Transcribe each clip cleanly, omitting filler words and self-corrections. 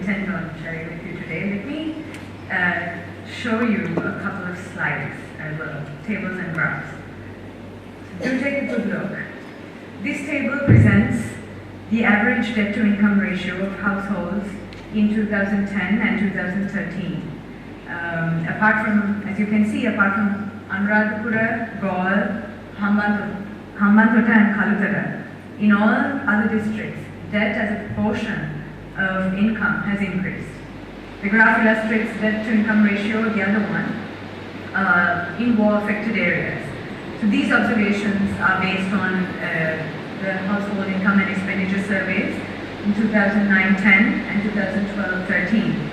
intend on sharing with you today. Let me show you a couple of slides as well, tables and graphs. So do take a good look. This table presents the average debt-to-income ratio of households in 2010 and 2013. Apart from, as you can see, apart from Anuradhapura, Gaul, Hambantota and Kalutara, in all other districts, debt as a proportion of income has increased. The graph illustrates debt-to-income ratio, the other one, in war-affected areas. So these observations are based on the household income and expenditure surveys in 2009-10 and 2012-13.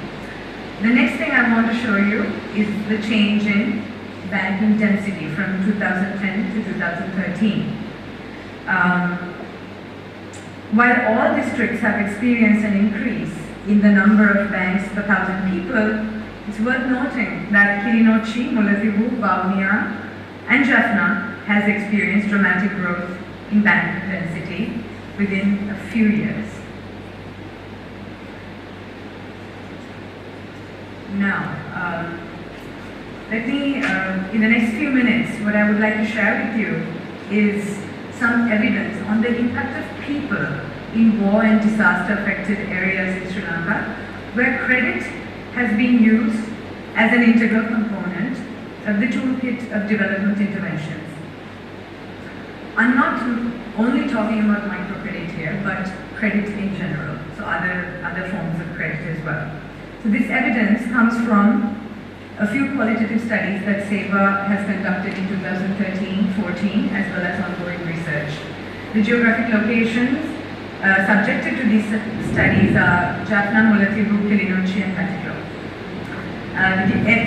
The next thing I want to show you is the change in banking density from 2010 to 2013. While all districts have experienced an increase in the number of banks per 1,000 people, it's worth noting that Kilinochchi, Mullaitivu, Vavuniya and Jaffna has experienced dramatic growth in bank density within a few years. Now, let me, in the next few minutes, what I would like to share with you is some evidence on the impact of people in war and disaster-affected areas in Sri Lanka, where credit has been used as an integral component of the toolkit of development interventions. I'm not only talking about microcredit here, but credit in general, so other forms of credit as well. So this evidence comes from a few qualitative studies that CEPA has conducted in 2013-14, as well as ongoing research. The geographic locations subjected to these studies are Jaffna, Mullaitivu, Kilinochchi and Patiko.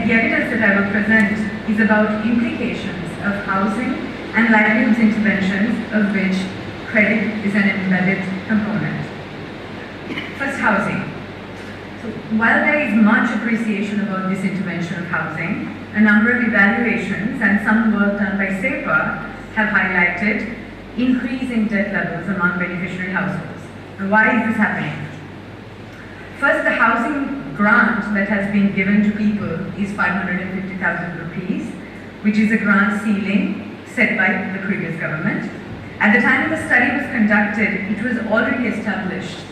The evidence that I will present is about implications of housing and livelihoods interventions, of which credit is an embedded component. First, housing. So while there is much appreciation about this intervention of housing, a number of evaluations and some work done by CEPA have highlighted increasing debt levels among beneficiary households. And why is this happening? First, the housing grant that has been given to people is 550,000 rupees, which is a grant ceiling set by the previous government. At the time the study was conducted, it was already established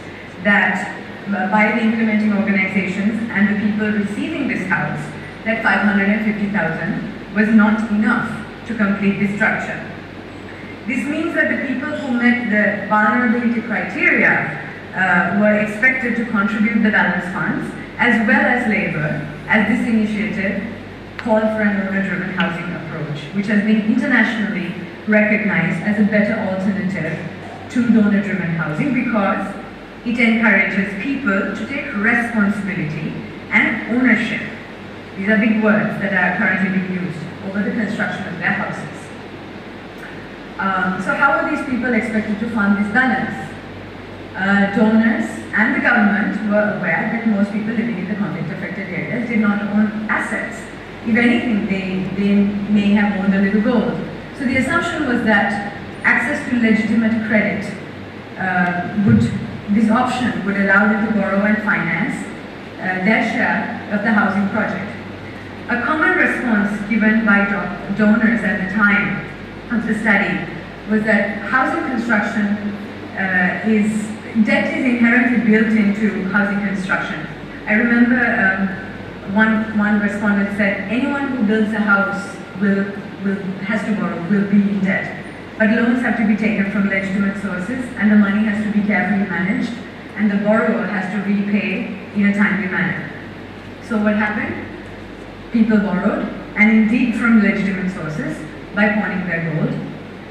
that by the implementing organizations and the people receiving this house, that 550,000 was not enough to complete this structure. This means that the people who met the vulnerability criteria were expected to contribute the balance funds as well as labor, as this initiative called for an owner-driven housing approach, which has been internationally recognized as a better alternative to donor-driven housing because it encourages people to take responsibility and ownership. These are big words that are currently being used over the construction of their houses. So how are these people expected to fund this balance? Donors and the government were aware that most people living in the conflict-affected areas did not own assets. If anything, they may have owned a little gold. So the assumption was that access to legitimate credit this option would allow them to borrow and finance their share of the housing project. A common response given by donors at the time of the study was that housing construction debt is inherently built into housing construction. I remember one respondent said, anyone who builds a house has to borrow, will be in debt. But loans have to be taken from legitimate sources and the money has to be carefully managed and the borrower has to repay in a timely manner. So what happened? People borrowed, and indeed from legitimate sources, by pawning their gold.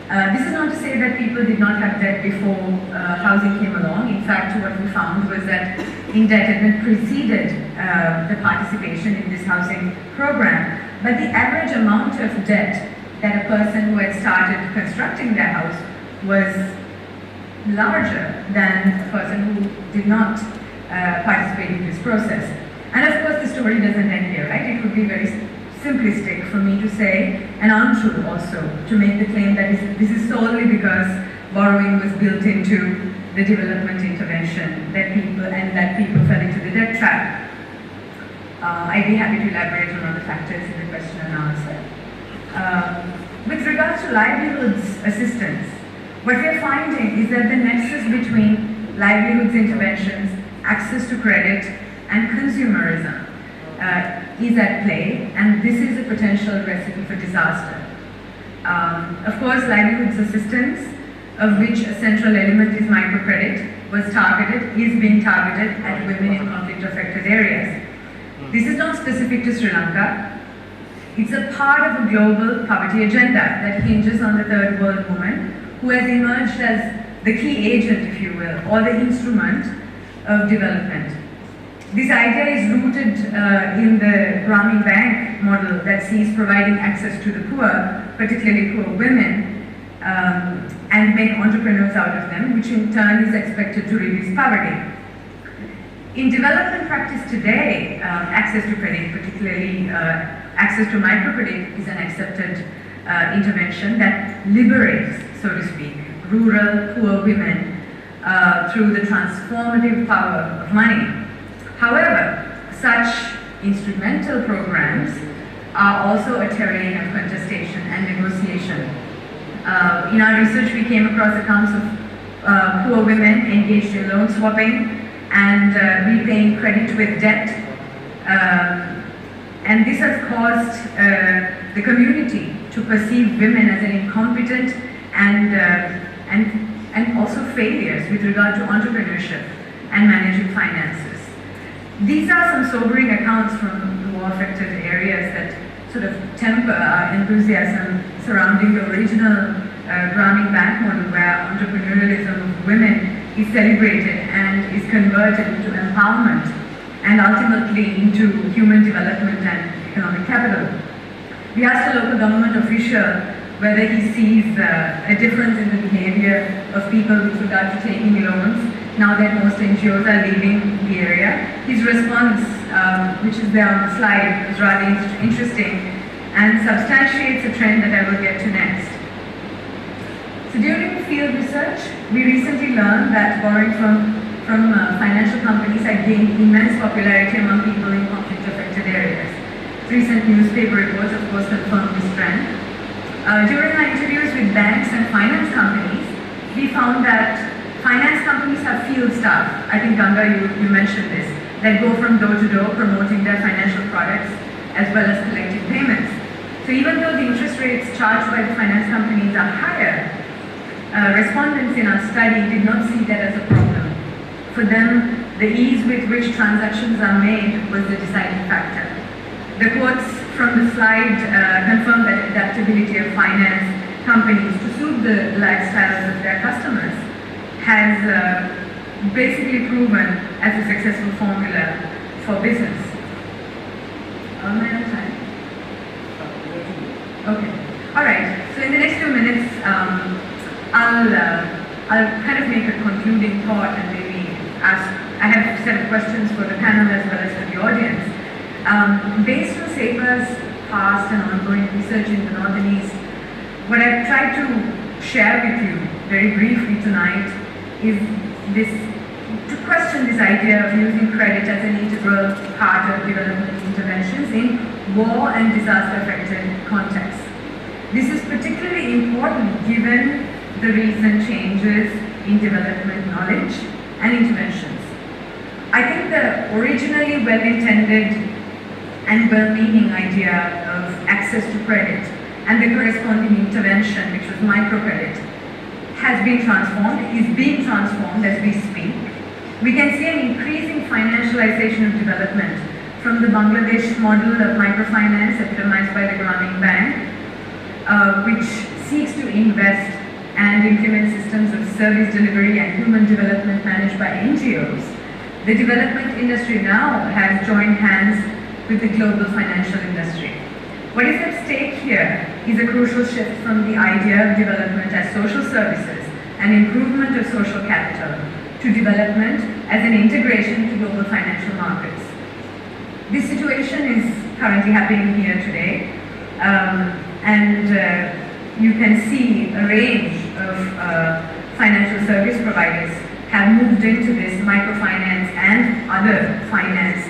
This is not to say that people did not have debt before housing came along. In fact, what we found was that indebtedness preceded the participation in this housing program. But the average amount of debt that a person who had started constructing their house was larger than a person who did not participate in this process. And of course, the story doesn't end here, right? It would be very simplistic for me to say, and untrue also, to make the claim that this is solely because borrowing was built into the development intervention that people fell into the debt trap. I'd be happy to elaborate on other factors in the question and answer. With regards to livelihoods assistance, what we're finding is that the nexus between livelihoods interventions, access to credit, and consumerism is at play, and this is a potential recipe for disaster. Of course, livelihoods assistance, of which a central element is microcredit, is being targeted at women in conflict-affected areas. This is not specific to Sri Lanka. It's a part of a global poverty agenda that hinges on the third world woman who has emerged as the key agent, if you will, or the instrument of development. This idea is rooted in the Grameen Bank model that sees providing access to the poor, particularly poor women, and make entrepreneurs out of them, which in turn is expected to reduce poverty. In development practice today, access to credit, particularly access to microcredit, is an accepted intervention that liberates, so to speak, rural poor women through the transformative power of money. However, such instrumental programs are also a terrain of contestation and negotiation. In our research, we came across accounts of poor women engaged in loan swapping and repaying credit with debt. And this has caused the community to perceive women as an incompetent and also failures with regard to entrepreneurship and managing finances. These are some sobering accounts from the war-affected areas that sort of temper our enthusiasm surrounding the original Grameen Bank model, where entrepreneurialism of women is celebrated and is converted into empowerment and ultimately into human development and economic capital. We asked a local government official whether he sees a difference in the behavior of people with regard to taking loans now that most NGOs are leaving the area. His response, which is there on the slide, was rather interesting and substantiates a trend that I will get to next. So during field research, we recently learned that borrowing from financial companies had gained immense popularity among people in conflict-affected areas. Recent newspaper reports, of course, confirmed this trend. During our interviews with banks and finance companies, we found that finance companies have field staff, I think Ganga, you mentioned this, that go from door to door promoting their financial products as well as collecting payments. So even though the interest rates charged by the finance companies are higher, respondents in our study did not see that as a problem. For them, the ease with which transactions are made was the deciding factor. The quotes from the slide confirm that adaptability of finance companies to suit the lifestyles of their customers has basically proven as a successful formula for business. Am I on time? Okay. All right. So in the next 2 minutes, I'll kind of make a concluding thought and maybe ask. I have a set of questions for the panel as well as for the audience. Based on CEPA's past and ongoing research in the North and East, what I've tried to share with you very briefly tonight is to question this idea of using credit as an integral part of development interventions in war and disaster-affected contexts. This is particularly important given the recent changes in development knowledge and interventions. I think the originally well-intended and well-meaning idea of access to credit and the corresponding intervention, which was microcredit, has been transformed, is being transformed as we speak. We can see an increasing financialization of development from the Bangladesh model of microfinance epitomized by the Grameen Bank, which seeks to invest and implement systems of service delivery and human development managed by NGOs. The development industry now has joined hands with the global financial industry. What is at stake here is a crucial shift from the idea of development as social services and improvement of social capital to development as an integration to global financial markets. This situation is currently happening here today, and you can see a range of financial service providers have moved into this microfinance and other finance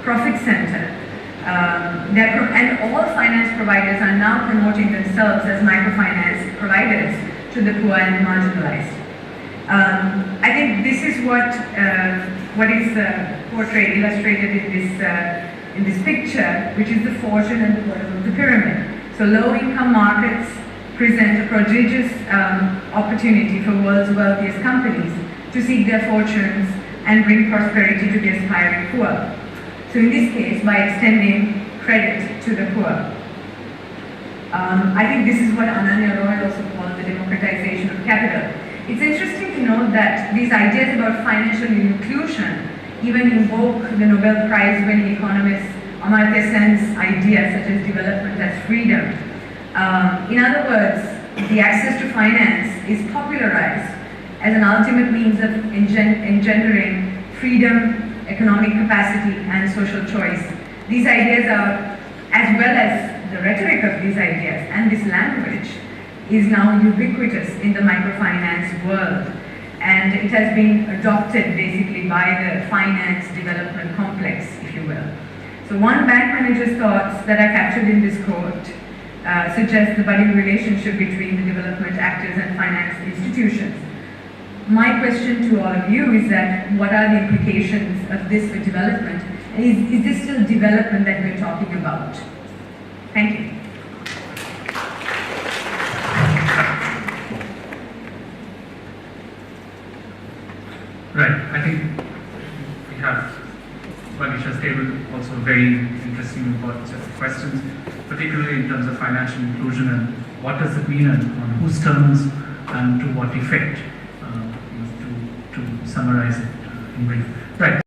profit center. And all finance providers are now promoting themselves as microfinance providers to the poor and marginalized. I think this is what is portrayed, illustrated in this picture, which is the fortune and the bottom of the pyramid. So low-income markets present a prodigious opportunity for world's wealthiest companies to seek their fortunes and bring prosperity to the aspiring poor. So in this case, by extending credit to the poor. I think this is what Ananya Roy also called the democratization of capital. It's interesting to note that these ideas about financial inclusion even invoke the Nobel Prize-winning economist Amartya Sen's ideas such as development as freedom. In other words, the access to finance is popularized as an ultimate means of engendering freedom, economic capacity, and social choice. These ideas are, as well as the rhetoric of these ideas and this language, is now ubiquitous in the microfinance world, and it has been adopted basically by the finance development complex, if you will. So one bank manager's thoughts that are captured in this quote suggest the budding relationship between the development actors and finance institutions. My question to all of you is that what are the implications of this for development? And is this still development that we're talking about? Thank you. Right, I think we have Vagisha's table, also very interesting important set of questions, particularly in terms of financial inclusion and what does it mean and on whose terms and to what effect, to summarize it in brief. Right.